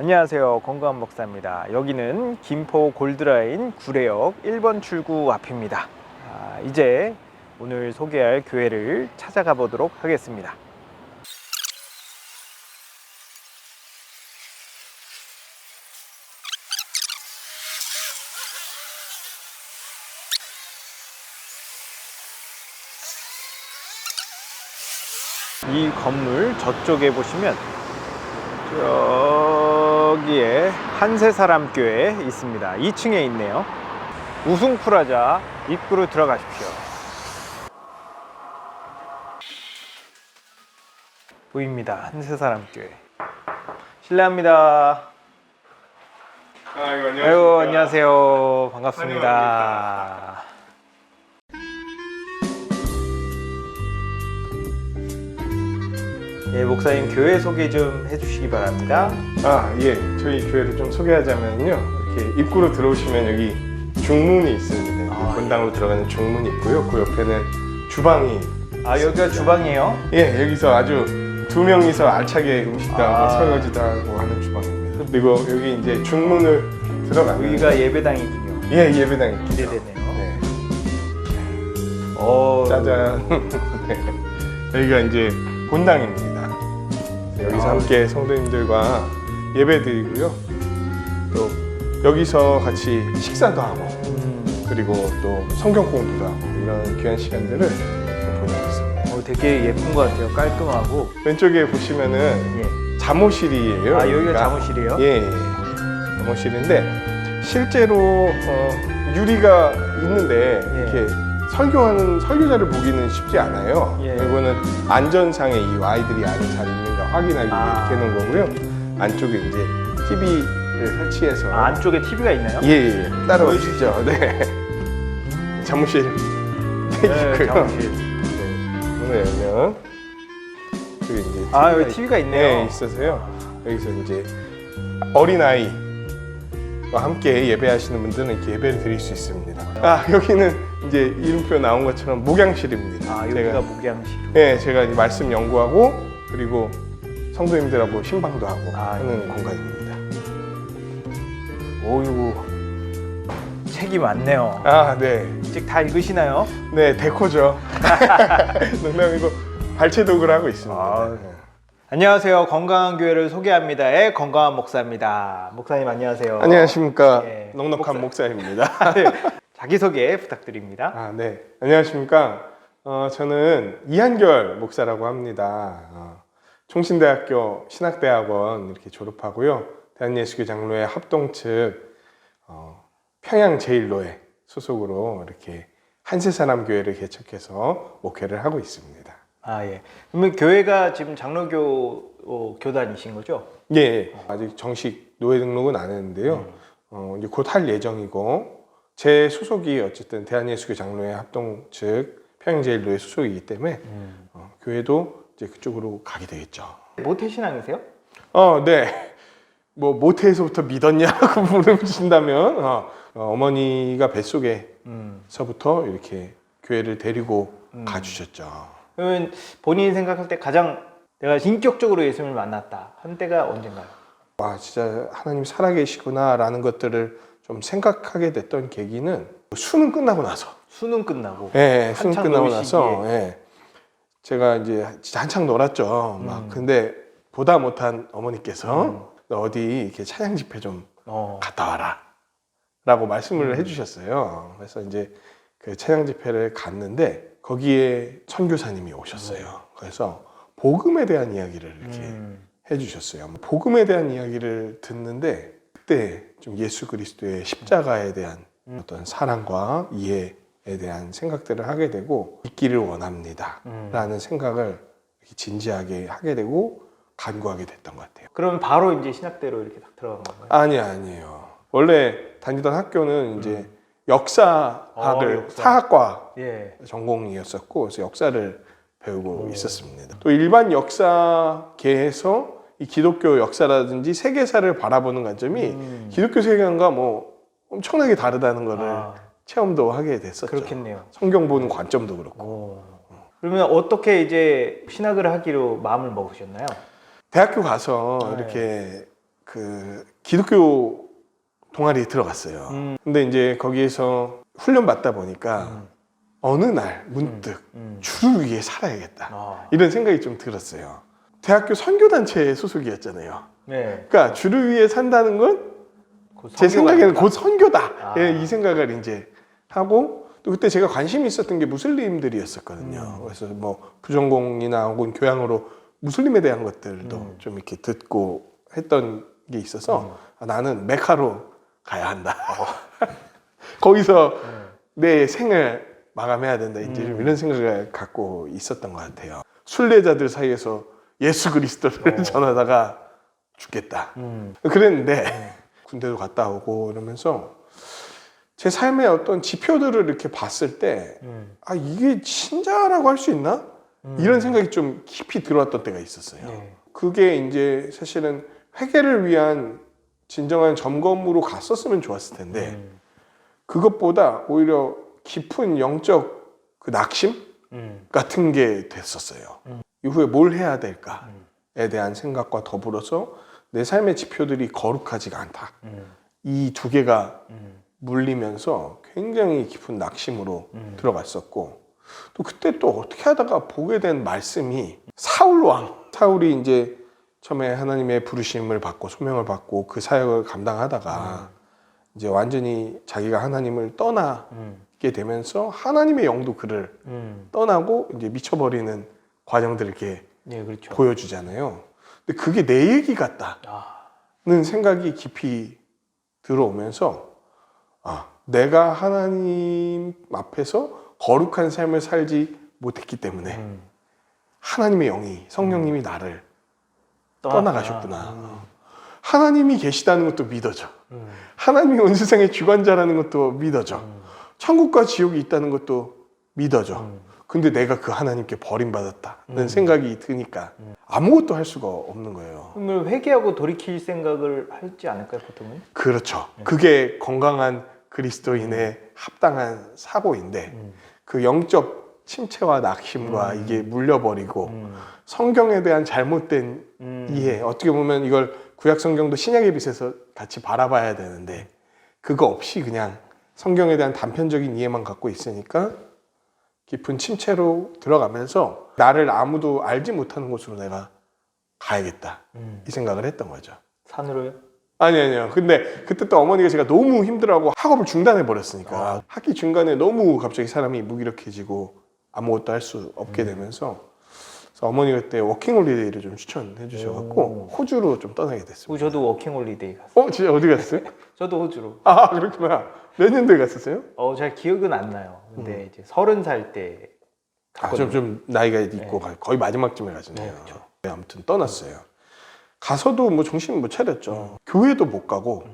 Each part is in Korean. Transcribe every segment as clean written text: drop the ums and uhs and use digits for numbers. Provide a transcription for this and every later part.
안녕하세요, 건강한 목사입니다. 여기는 김포 골드라인 구례역 1번 출구 앞입니다. 이제 오늘 소개할 교회를 찾아가 보도록 하겠습니다. 이 건물 저쪽에 보시면 여기에 한세사람교회 있습니다. 2층에 있네요. 우승프라자 입구로 들어가십시오. 보입니다. 한세사람교회. 실례합니다. 아이고, 안녕하세요. 반갑습니다. 예, 목사님 교회 소개 좀 해주시기 바랍니다. 예. 저희 교회를 좀 소개하자면요. 이렇게 입구로 들어오시면 여기 중문이 있습니다. 본당으로 들어가는 중문이 있고요. 그 옆에는 주방이. 여기가 주방이에요? 예, 여기서 아주 두 명이서 알차게 음식도 하고 설거지도 하고 하는 주방입니다. 그리고 여기 이제 중문을 들어가면 여기가 예배당이군요. 예, 예배당이 기대되네요. 네. 짜잔. 네. 여기가 이제 본당입니다. 여기서 함께 성도님들과 예배 드리고요. 또 여기서 같이 식사도 하고 그리고 또 성경 공부도 하고 이런 귀한 시간들을 보내고 있습니다. 되게 예쁜 것 같아요. 깔끔하고. 왼쪽에 보시면은 잠옷실이에요. 여기가 잠옷실이에요? 예, 잠옷실인데 실제로 유리가 있는데 이렇게 설교하는 설교자를 보기는 쉽지 않아요. 이거는 안전상에 이 아이들이 안에 잘 있는가 확인하기 위해 이렇게 해놓은 거고요. 안쪽에 이제 TV를 설치해서 안쪽에 TV가 있나요? 예, 따라오시죠. 네. 잠실 있고요. 잠실. 문을 열면 여기 이제 여기 TV가 있네요. 네, 있어서요. 여기서 이제 어린아이와 함께 예배하시는 분들은 이렇게 예배를 드릴 수 있습니다. 여기는 이제 이름표 나온 것처럼 목양실입니다. 여기가 목양실. 네, 제가 이제 말씀 연구하고 그리고 성도님들하고 신방도 하고 하는 공간입니다. 이거 책이 많네요. 네. 책 다 읽으시나요? 네, 데코죠. 농담이고 발췌독을 하고 있습니다. 안녕하세요. 건강한 교회를 소개합니다의 건강한 목사입니다. 목사님 안녕하세요. 안녕하십니까. 넉넉한 목사입니다. 자기소개 부탁드립니다. 네. 안녕하십니까. 저는 이한결 목사라고 합니다. 총신대학교 신학대학원 이렇게 졸업하고요. 대한예수교 장로회 합동 측 평양 제1로회 소속으로 이렇게 한세사람교회를 개척해서 목회를 하고 있습니다. 그러면 교회가 지금 장로교 교단이신 거죠? 예. 아직 정식 노회 등록은 안 했는데요. 이제 곧 할 예정이고 제 소속이 어쨌든 대한예수교 장로회 합동 측 평양 제1로회 소속이기 때문에 교회도 이제 그쪽으로 가게 되겠죠. 모태신앙이세요? 네. 뭐 모태에서부터 믿었냐고 물으신다면 어머니가 뱃속에서부터 이렇게 교회를 데리고 가주셨죠. 그러면 본인이 생각할 때 가장 내가 인격적으로 예수님을 만났다 한 때가 언젠가요? 진짜 하나님 살아계시구나라는 것들을 좀 생각하게 됐던 계기는 수능 끝나고 나서. 수능 끝나고? 네, 수능 끝나고 나서. 제가 이제 진짜 한창 놀았죠. 근데 보다 못한 어머니께서 너 어디 이렇게 찬양 집회 좀 갔다 와라 라고 말씀을 해주셨어요. 그래서 이제 그 찬양 집회를 갔는데 거기에 선교사님이 오셨어요. 그래서 복음에 대한 이야기를 이렇게 해주셨어요. 복음에 대한 이야기를 듣는데 그때 좀 예수 그리스도의 십자가에 대한 어떤 사랑과 이해에 대한 생각들을 하게 되고 있기를 원합니다 라는 생각을 진지하게 하게 되고 간구하게 됐던 것 같아요. 그럼 바로 이제 신학대로 이렇게 딱 들어간 건가요? 아니에요. 원래 다니던 학교는 이제 역사학을 사학과 전공이었었고 그래서 역사를 배우고 있었습니다. 또 일반 역사계에서 이 기독교 역사라든지 세계사를 바라보는 관점이 기독교 세계관과 뭐 엄청나게 다르다는 거를 체험도 하게 됐었죠. 그렇겠네요. 성경 보는 관점도 그렇고. 그러면 어떻게 이제 신학을 하기로 마음을 먹으셨나요? 대학교 가서 이렇게 그 기독교 동아리에 들어갔어요. 근데 이제 거기에서 훈련 받다 보니까 어느 날 문득 주를 위해 살아야겠다 이런 생각이 좀 들었어요. 대학교 선교단체 소속이었잖아요. 네. 그러니까 주를 위해 산다는 건 곧 제 선교가 생각에는 아닐까? 곧 선교다. 아. 예, 이 생각을 이제 하고 또 그때 제가 관심이 있었던 게 무슬림들이었었거든요. 그래서 뭐 부전공이나 혹은 교양으로 무슬림에 대한 것들도 좀 이렇게 듣고 했던 게 있어서 아, 나는 메카로 가야 한다. 거기서 내 생을 마감해야 된다. 이제 좀 이런 생각을 갖고 있었던 것 같아요. 순례자들 사이에서 예수 그리스도를 전하다가 죽겠다. 그랬는데 군대도 갔다 오고 이러면서 제 삶의 어떤 지표들을 이렇게 봤을 때 아, 이게 신자라고 할 수 있나? 이런 생각이 좀 깊이 들어왔던 때가 있었어요. 네. 그게 이제 사실은 회개를 위한 진정한 점검으로 갔었으면 좋았을 텐데 그것보다 오히려 깊은 영적 그 낙심 같은 게 됐었어요. 이후에 뭘 해야 될까에 대한 생각과 더불어서 내 삶의 지표들이 거룩하지가 않다. 이 두 개가 물리면서 굉장히 깊은 낙심으로 들어갔었고 또 그때 또 어떻게 하다가 보게 된 말씀이 사울 왕. 사울이 이제 처음에 하나님의 부르심을 받고 소명을 받고 그 사역을 감당하다가 이제 완전히 자기가 하나님을 떠나게 되면서 하나님의 영도 그를 떠나고 이제 미쳐버리는 과정들을 이렇게 네, 그렇죠. 보여주잖아요. 근데 그게 내 얘기 같다는 생각이 깊이 들어오면서 아, 내가 하나님 앞에서 거룩한 삶을 살지 못했기 때문에 하나님의 영이 성령님이 나를 떠나가셨구나. 하나님이 계시다는 것도 믿어져. 하나님이 온 세상의 주관자라는 것도 믿어져. 천국과 지옥이 있다는 것도 믿어져. 근데 내가 그 하나님께 버림받았다는 생각이 드니까 아무것도 할 수가 없는 거예요. 그러면 회개하고 돌이킬 생각을 하지 않을까요, 보통은? 그렇죠. 그게 건강한 그리스도인의 합당한 사고인데 그 영적 침체와 낙심과 이게 물려버리고 성경에 대한 잘못된 이해, 어떻게 보면 이걸 구약 성경도 신약의 빛에서 같이 바라봐야 되는데 그거 없이 그냥 성경에 대한 단편적인 이해만 갖고 있으니까 깊은 침체로 들어가면서 나를 아무도 알지 못하는 곳으로 내가 가야겠다 이 생각을 했던 거죠. 산으로요? 아니요. 근데 그때 또 어머니가 제가 너무 힘들어하고 학업을 중단해 버렸으니까 학기 중간에 너무 갑자기 사람이 무기력해지고 아무것도 할 수 없게 되면서 그래서 어머니가 그때 워킹홀리데이를 좀 추천해 주셔갖고 호주로 좀 떠나게 됐습니다. 저도 워킹홀리데이 갔어요. 진짜 어디 갔어요? 저도 호주로. 아, 그렇구나. 몇 년도에 갔었어요? 잘 기억은 안 나요. 근데 이제 30살 때 갔거든요. 좀 나이가 있고 거의 마지막쯤에 가잖아요. 네, 그렇죠. 네, 아무튼 떠났어요. 가서도 뭐 정신 못 차렸죠. 교회도 못 가고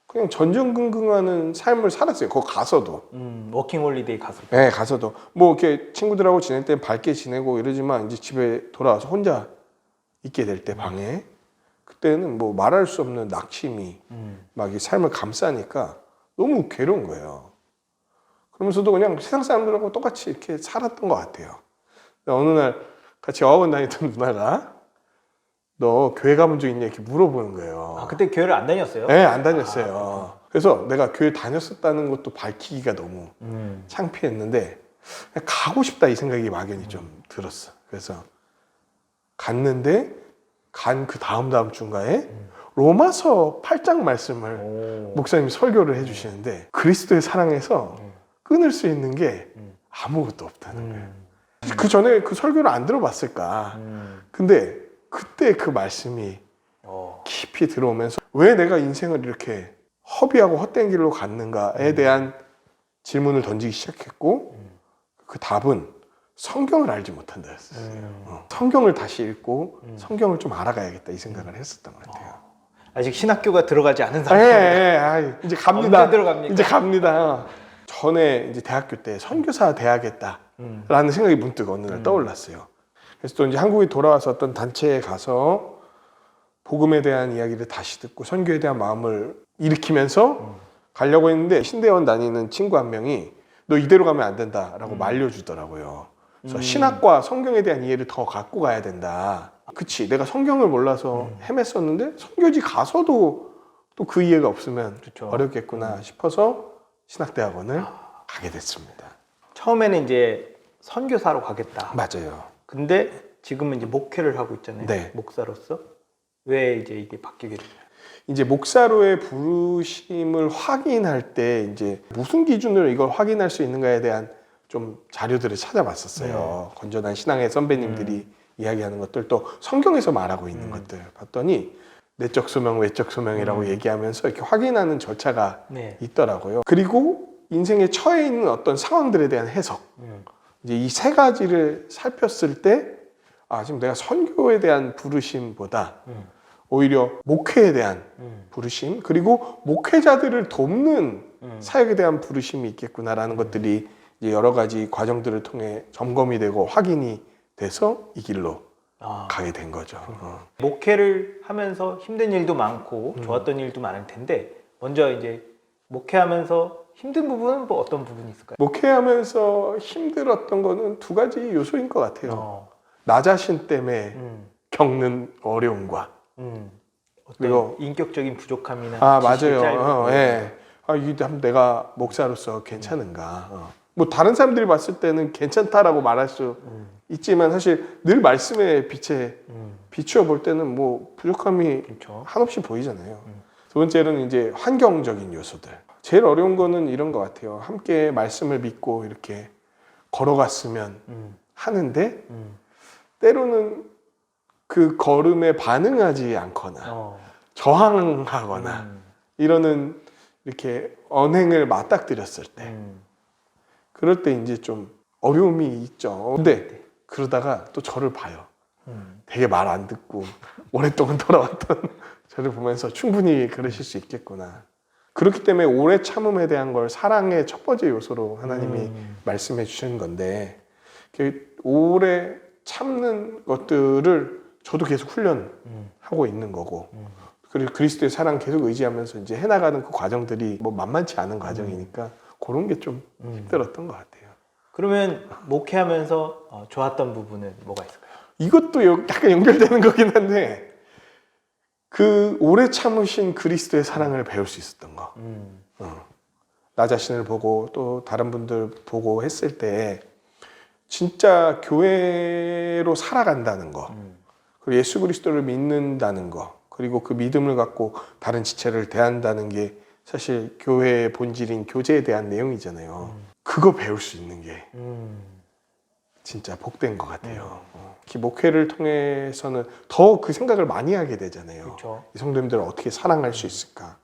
그냥 전전긍긍하는 삶을 살았어요. 거기 가서도. 워킹홀리데이 가서. 네, 가서도 뭐 이렇게 친구들하고 지낼 땐 밝게 지내고 이러지만 이제 집에 돌아와서 혼자 있게 될 때 방에 그때는 뭐 말할 수 없는 낙심이 막 이 삶을 감싸니까 너무 괴로운 거예요. 그러면서도 그냥 세상 사람들하고 똑같이 이렇게 살았던 것 같아요. 어느 날 같이 어학원 다니던 누나가 너 교회 가본 적 있냐 이렇게 물어보는 거예요. 아, 그때 교회를 안 다녔어요? 네, 안 다녔어요. 그래서 내가 교회 다녔었다는 것도 밝히기가 너무 창피했는데 가고 싶다 이 생각이 막연히 좀 들었어. 그래서 갔는데 간 그 다음 주인가에 로마서 8장 말씀을 목사님이 설교를 해주시는데 그리스도의 사랑에서 끊을 수 있는 게 아무것도 없다는 거예요. 그 전에 그 설교를 안 들어봤을까. 근데 그때 그 말씀이 깊이 들어오면서 왜 내가 인생을 이렇게 허비하고 헛된 길로 갔는가에 대한 질문을 던지기 시작했고 그 답은 성경을 알지 못한다였어요. 성경을 다시 읽고 성경을 좀 알아가야겠다 이 생각을 했었던 것 같아요. 아직 신학교가 들어가지 않은 상태입니다. 이제 갑니다. 언제 들어갑니까? 이제 갑니다. 전에 이제 대학교 때 선교사 돼야겠다라는 생각이 문득 어느 날 떠올랐어요. 그래서 또 이제 한국에 돌아와서 어떤 단체에 가서 복음에 대한 이야기를 다시 듣고 선교에 대한 마음을 일으키면서 가려고 했는데 신대원 다니는 친구 한 명이 너 이대로 가면 안 된다라고 말려주더라고요. 그래서 신학과 성경에 대한 이해를 더 갖고 가야 된다. 그치, 내가 성경을 몰라서 헤맸었는데 선교지 가서도 또 그 이해가 없으면 그렇죠. 어렵겠구나 싶어서 신학대학원을 가게 됐습니다. 처음에는 이제 선교사로 가겠다. 맞아요. 근데 지금은 이제 목회를 하고 있잖아요. 네. 목사로서. 왜 이제 이게 바뀌게 됐나요? 이제 목사로의 부르심을 확인할 때 이제 무슨 기준으로 이걸 확인할 수 있는가에 대한 좀 자료들을 찾아봤었어요. 건전한 신앙의 선배님들이 이야기하는 것들, 또 성경에서 말하고 있는 것들 봤더니 내적 소명, 외적 소명이라고 얘기하면서 이렇게 확인하는 절차가 네. 있더라고요. 그리고 인생에 처해 있는 어떤 상황들에 대한 해석, 이제 이 세 가지를 살폈을 때, 아, 지금 내가 선교에 대한 부르심보다 오히려 목회에 대한 부르심, 그리고 목회자들을 돕는 사역에 대한 부르심이 있겠구나라는 것들이 이제 여러 가지 과정들을 통해 점검이 되고 확인이 돼서 이 길로 가게 된 거죠. 목회를 하면서 힘든 일도 많고 좋았던 일도 많을 텐데, 먼저 이제 목회하면서 힘든 부분은 뭐 어떤 부분이 있을까요? 목회하면서 힘들었던 거는 두 가지 요소인 것 같아요. 나 자신 때문에 겪는 어려움과 어떤 그리고 인격적인 부족함이나 맞아요. 지식이 짧은 예. 이게 내가 목사로서 괜찮은가? 뭐 다른 사람들이 봤을 때는 괜찮다라고 말할 수 있지만 사실 늘 말씀의 빛에 비추어 볼 때는 뭐 부족함이 그렇죠. 한없이 보이잖아요. 두 번째로는 이제 환경적인 요소들. 제일 어려운 거는 이런 것 같아요. 함께 말씀을 믿고 이렇게 걸어갔으면 하는데 때로는 그 걸음에 반응하지 않거나 저항하거나 이러는 이렇게 언행을 맞닥뜨렸을 때 그럴 때 이제 좀 어려움이 있죠. 근데 그러다가 또 저를 봐요. 되게 말 안 듣고 오랫동안 돌아왔던 저를 보면서 충분히 그러실 수 있겠구나. 그렇기 때문에 오래 참음에 대한 걸 사랑의 첫 번째 요소로 하나님이 말씀해 주신 건데, 오래 참는 것들을 저도 계속 훈련하고 있는 거고, 그리고 그리스도의 사랑 계속 의지하면서 이제 해나가는 그 과정들이 뭐 만만치 않은 과정이니까 그런 게 좀 힘들었던 것 같아요. 그러면 목회하면서 좋았던 부분은 뭐가 있을까요? 이것도 약간 연결되는 거긴 한데, 그 오래 참으신 그리스도의 사랑을 배울 수 있었던 거. 나 자신을 보고 또 다른 분들 보고 했을 때 진짜 교회로 살아간다는 거, 그리고 예수 그리스도를 믿는다는 거, 그리고 그 믿음을 갖고 다른 지체를 대한다는 게 사실 교회의 본질인 교제에 대한 내용이잖아요. 그거 배울 수 있는 게 진짜 복된 것 같아요. 목회를 통해서는 더 그 생각을 많이 하게 되잖아요. 그렇죠. 이 성도님들을 어떻게 사랑할 수 있을까?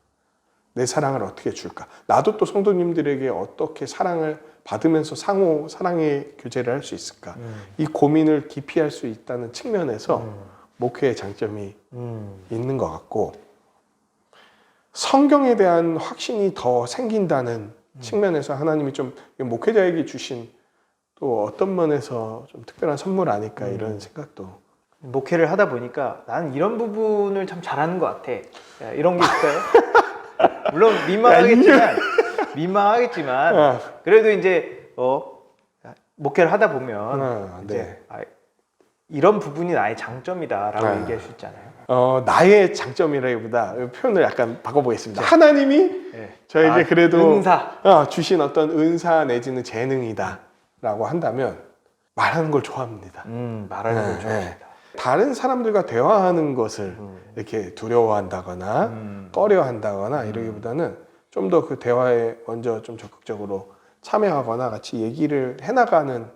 내 사랑을 어떻게 줄까? 나도 또 성도님들에게 어떻게 사랑을 받으면서 상호 사랑의 교제를 할 수 있을까? 이 고민을 깊이 할 수 있다는 측면에서 목회의 장점이 있는 것 같고, 성경에 대한 확신이 더 생긴다는 측면에서 하나님이 좀 목회자에게 주신 또 어떤 면에서 좀 특별한 선물 아닐까 이런 생각도. 목회를 하다 보니까 나는 이런 부분을 참 잘하는 것 같아. 야, 이런 게 있어요? 물론 민망하겠지만 그래도 이제 목회를 하다 보면 이제 이런 부분이 나의 장점이다라고 얘기할 수 있잖아요. 나의 장점이라기보다 표현을 약간 바꿔보겠습니다. 하나님이 저에게 그래도 은사. 주신 어떤 은사 내지는 재능이다라고 한다면 말하는 걸 좋아합니다. 말하는 걸 좋아합니다. 다른 사람들과 대화하는 것을 이렇게 두려워한다거나 꺼려한다거나 이러기보다는 좀 더 그 대화에 먼저 좀 적극적으로 참여하거나 같이 얘기를 해나가는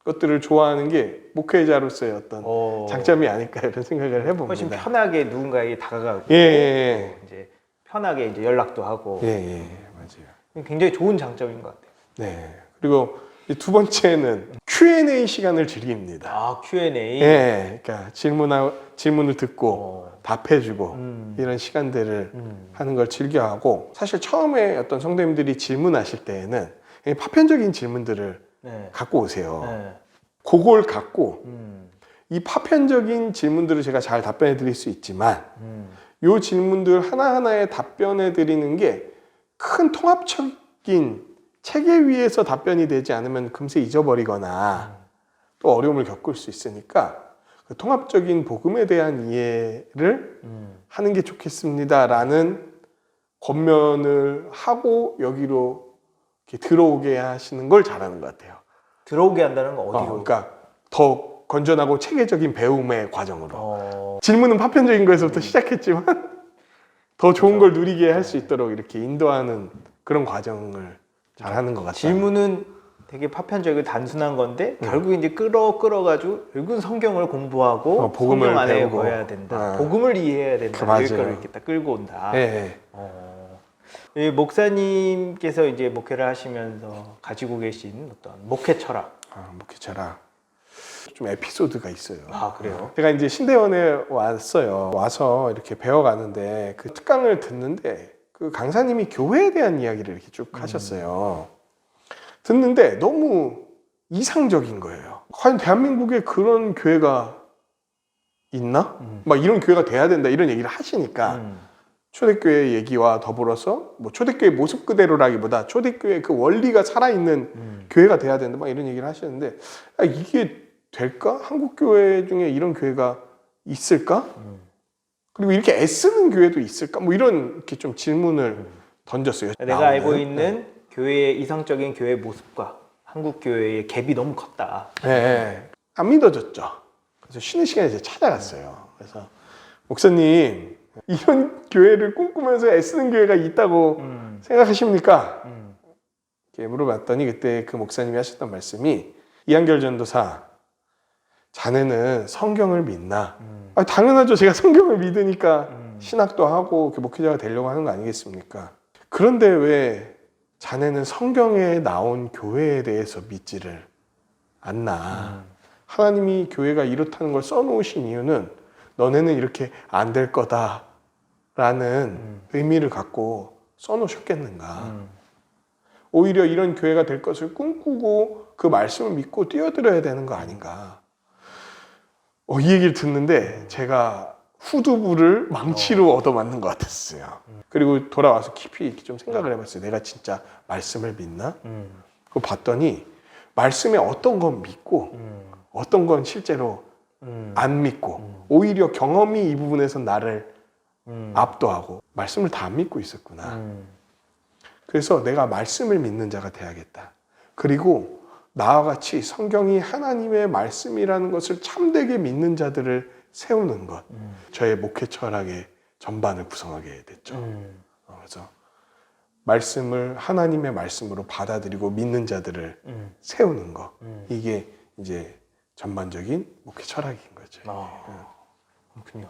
것들을 좋아하는 게 목회자로서의 어떤 장점이 아닐까 이런 생각을 해봅니다. 훨씬 편하게 누군가에게 다가가고 이제 편하게 이제 연락도 하고 맞아요. 굉장히 좋은 장점인 것 같아요. 네. 그리고 두 번째는 Q&A 시간을 즐깁니다. Q&A. 그러니까 질문을 듣고 답해주고 이런 시간들을 하는 걸 즐겨하고, 사실 처음에 어떤 성도님들이 질문하실 때에는 파편적인 질문들을 갖고 오세요. 그걸 갖고 이 파편적인 질문들을 제가 잘 답변해 드릴 수 있지만 이 질문들 하나하나에 답변해 드리는 게 큰 통합적인 체계 위에서 답변이 되지 않으면 금세 잊어버리거나 또 어려움을 겪을 수 있으니까 그 통합적인 복음에 대한 이해를 하는 게 좋겠습니다라는 권면을 하고 여기로 이렇게 들어오게 하시는 걸 잘하는 것 같아요. 들어오게 한다는 건 어디로? 그러니까 더 건전하고 체계적인 배움의 과정으로. 질문은 파편적인 거에서부터 시작했지만 더 좋은 걸 누리게 할 수 있도록 이렇게 인도하는 그런 과정을 잘하는 것 같아요. 질문은 되게 파편적이고 단순한 건데 결국 이제 끌어가지고 결국은 성경을 공부하고 복음을 성경 안에 배우고. 거해야 된다. 복음을 이해해야 된다. 맞아요. 여기까지 이렇게 딱 끌고 온다. 네. 이 목사님께서 이제 목회를 하시면서 가지고 계신 어떤 목회 철학. 목회 철학. 좀 에피소드가 있어요. 아, 그래요? 제가 이제 신대원에 왔어요. 와서 이렇게 배워가는데 그 특강을 듣는데 그 강사님이 교회에 대한 이야기를 이렇게 쭉 하셨어요. 듣는데 너무 이상적인 거예요. 과연 대한민국에 그런 교회가 있나? 막 이런 교회가 돼야 된다 이런 얘기를 하시니까 초대교회 얘기와 더불어서 뭐 초대교회 모습 그대로라기보다 초대교회 그 원리가 살아있는 교회가 돼야 된다 막 이런 얘기를 하시는데 이게 될까? 한국 교회 중에 이런 교회가 있을까? 그리고 이렇게 애쓰는 교회도 있을까? 뭐 이런 이렇게 좀 질문을 던졌어요. 내가 알고 있는 교회의 이상적인 교회 모습과 한국 교회의 갭이 너무 컸다. 네. 안 믿어졌죠. 그래서 쉬는 시간에 제가 찾아갔어요. 그래서 목사님 이런 교회를 꿈꾸면서 애쓰는 교회가 있다고 생각하십니까? 이렇게 물어봤더니 그때 그 목사님이 하셨던 말씀이 이한결 전도사 자네는 성경을 믿나? 당연하죠. 제가 성경을 믿으니까 신학도 하고 목회자가 되려고 하는 거 아니겠습니까? 그런데 왜 자네는 성경에 나온 교회에 대해서 믿지를 않나? 하나님이 교회가 이렇다는 걸 써놓으신 이유는 너네는 이렇게 안 될 거다라는 의미를 갖고 써놓으셨겠는가? 오히려 이런 교회가 될 것을 꿈꾸고 그 말씀을 믿고 뛰어들어야 되는 거 아닌가? 이 얘기를 듣는데 제가 후두부를 망치로 얻어맞는 것 같았어요. 그리고 돌아와서 깊이 이렇게 좀 생각을 해봤어요. 내가 진짜 말씀을 믿나? 그거 봤더니 말씀에 어떤 건 믿고 어떤 건 실제로 안 믿고 오히려 경험이 이 부분에서 나를 압도하고 말씀을 다 안 믿고 있었구나. 그래서 내가 말씀을 믿는 자가 돼야겠다. 그리고 나와 같이 성경이 하나님의 말씀이라는 것을 참되게 믿는 자들을 세우는 것. 저의 목회 철학의 전반을 구성하게 됐죠. 그래서 말씀을 하나님의 말씀으로 받아들이고 믿는 자들을 세우는 것. 이게 이제 전반적인 목회 철학인 거죠. 그렇군요.